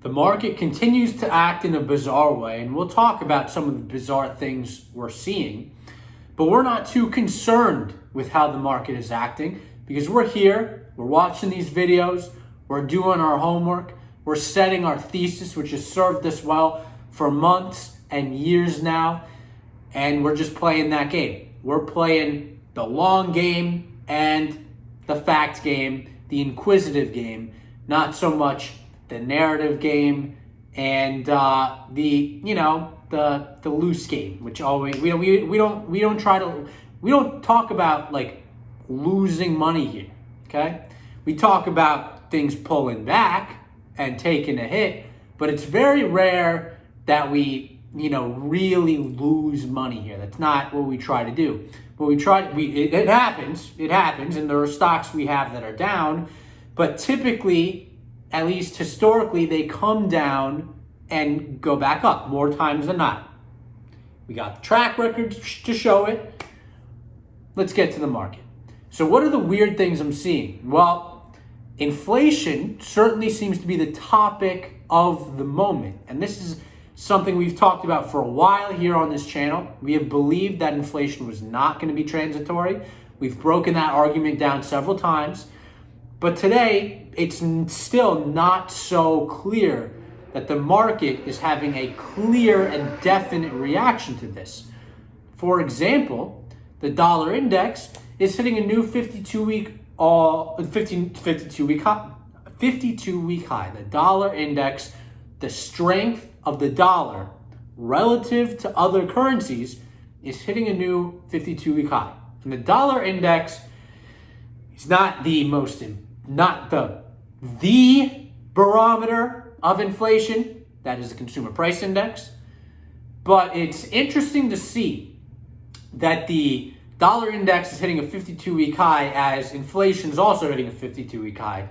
The market continues to act in a bizarre way, and we'll talk about some of the bizarre things we're seeing, but we're not too concerned with how the market is acting because we're here, we're watching these videos, we're doing our homework, we're setting our thesis, which has served us well for months and years now, and we're just playing that game. We're playing the long game and the fact game, the inquisitive game, not so much the narrative game and the loose game, which always we don't talk about like losing money here. Okay, we talk about things pulling back and taking a hit, but it's very rare that we really lose money here. That's not what we try to do. But it happens, and there are stocks we have that are down, but typically, at least historically, they come down and go back up more times than not. We got the track record to show it. Let's get to the market. So what are the weird things I'm seeing? Well, inflation certainly seems to be the topic of the moment. And this is something we've talked about for a while here on this channel. We have believed that inflation was not going to be transitory. We've broken that argument down several times. But today, it's still not so clear that the market is having a clear and definite reaction to this. For example, the dollar index is hitting a new 52-week high. The dollar index, the strength of the dollar relative to other currencies, is hitting a new 52-week high. And the dollar index is not the barometer of inflation. That is the consumer price index. But it's interesting to see that the dollar index is hitting a 52-week high as inflation is also hitting a 52-week high.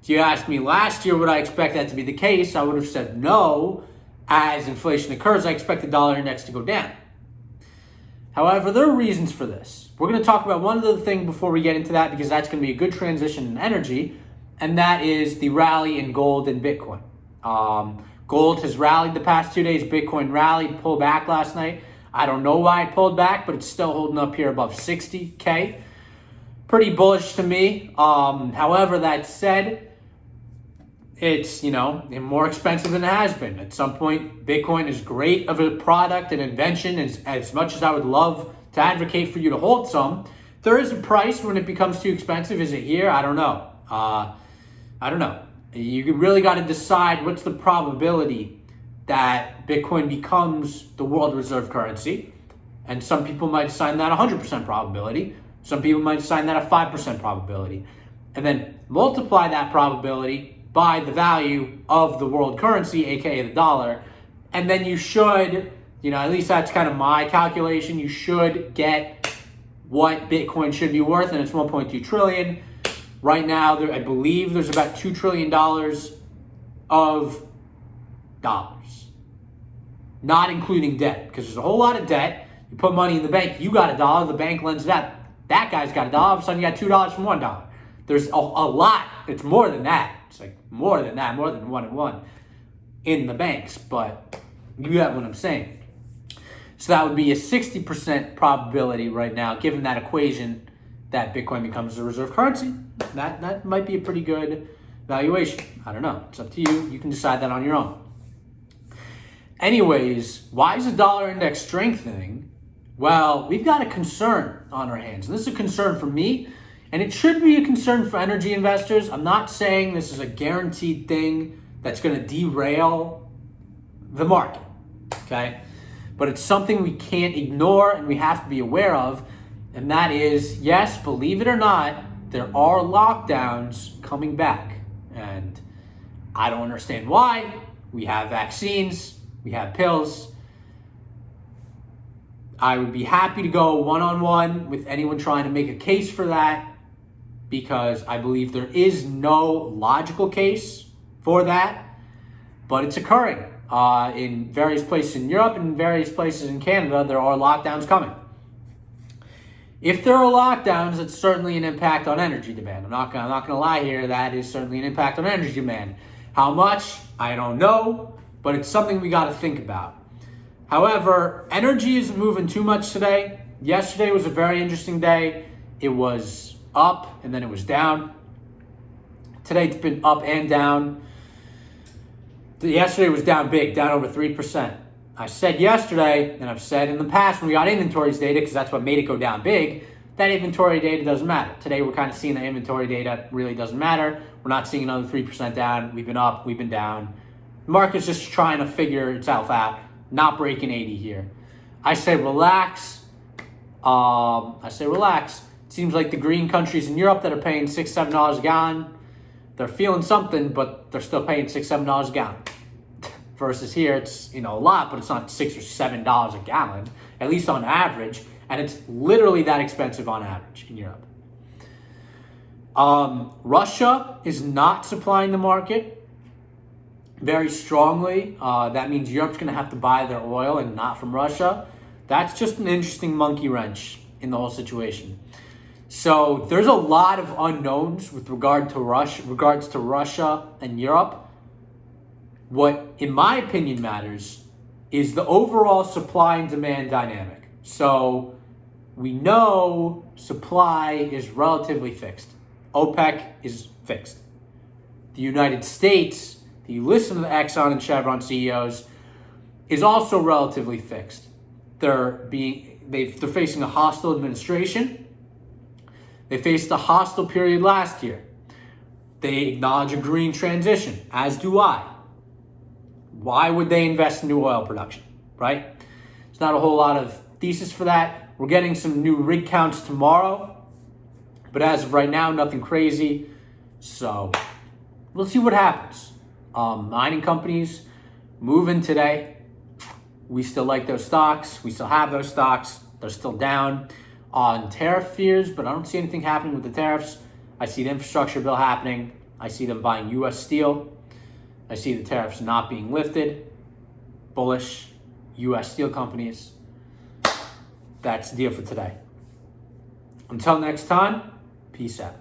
If you asked me last year would I expect that to be the case, I would have said no. As inflation occurs, I expect the dollar index to go down. However, there are reasons for this. We're going to talk about one other thing before we get into that because that's going to be a good transition in energy, and that is the rally in gold and Bitcoin. Gold has rallied the past 2 days. Bitcoin rallied, pulled back last night. I don't know why it pulled back, but it's still holding up here above 60K. Pretty bullish to me. However, that said, it's, more expensive than it has been. At some point, Bitcoin is great of a product and invention. As much as I would love to advocate for you to hold some, there is a price when it becomes too expensive. Is it here? I don't know. You really got to decide what's the probability that Bitcoin becomes the world reserve currency. And some people might assign that 100% probability. Some people might assign that a 5% probability. And then multiply that probability by the value of the world currency, aka the dollar, and then you should, at least that's kind of my calculation, you should get what Bitcoin should be worth, and it's 1.2 trillion. Right now, I believe there's about $2 trillion of dollars, not including debt, because there's a whole lot of debt. You put money in the bank, you got $1, the bank lends it out. That guy's got $1, all of a sudden you got $2 from $1. There's a lot, it's more than that. It's like more than that, more than 1 and 1 in the banks, but you get what I'm saying. So that would be a 60% probability right now, given that equation, that Bitcoin becomes a reserve currency. That might be a pretty good valuation. I don't know. It's up to you. You can decide that on your own. Anyways, why is the dollar index strengthening? Well, we've got a concern on our hands. And this is a concern for me. And it should be a concern for energy investors. I'm not saying this is a guaranteed thing that's going to derail the market, okay? But it's something we can't ignore and we have to be aware of. And that is, yes, believe it or not, there are lockdowns coming back. And I don't understand why. We have vaccines, we have pills. I would be happy to go one-on-one with anyone trying to make a case for that, because I believe there is no logical case for that, but it's occurring. In various places in Europe and various places in Canada, there are lockdowns coming. If there are lockdowns, it's certainly an impact on energy demand. I'm not gonna lie here, that is certainly an impact on energy demand. How much? I don't know, but it's something we got to think about. However, energy isn't moving too much today. Yesterday was a very interesting day. It was up and then it was down. Today it's been up and down. Yesterday was down big, down over 3%. I said yesterday, and I've said in the past when we got inventories data, because that's what made it go down big, that inventory data doesn't matter. Today we're kind of seeing that inventory data really doesn't matter. We're not seeing another 3% down. We've been up, we've been down. The market's just trying to figure itself out, not breaking 80 here. I say relax. It seems like the green countries in Europe that are paying $6, $7 a gallon, they're feeling something, but they're still paying $6, $7 a gallon. Versus here, it's a lot, but it's not $6 or $7 a gallon, at least on average, and it's literally that expensive on average in Europe. Russia is not supplying the market very strongly. That means Europe's going to have to buy their oil and not from Russia. That's just an interesting monkey wrench in the whole situation. So there's a lot of unknowns with regards to Russia and Europe. What, in my opinion, matters is the overall supply and demand dynamic. So we know supply is relatively fixed. OPEC is fixed. The United States, if you listen to the Exxon and Chevron CEOs, is also relatively fixed. They're facing a hostile administration. They faced a hostile period last year. They acknowledge a green transition, as do I. Why would they invest in new oil production, right? There's not a whole lot of thesis for that. We're getting some new rig counts tomorrow, but as of right now, nothing crazy. So we'll see what happens. Mining companies moving today. We still like those stocks. We still have those stocks. They're still down on tariff fears, but I don't see anything happening with the tariffs. I see the infrastructure bill happening. I see them buying U.S. steel. I see the tariffs not being lifted. Bullish U.S. steel companies. That's the deal for today. Until next time, peace out.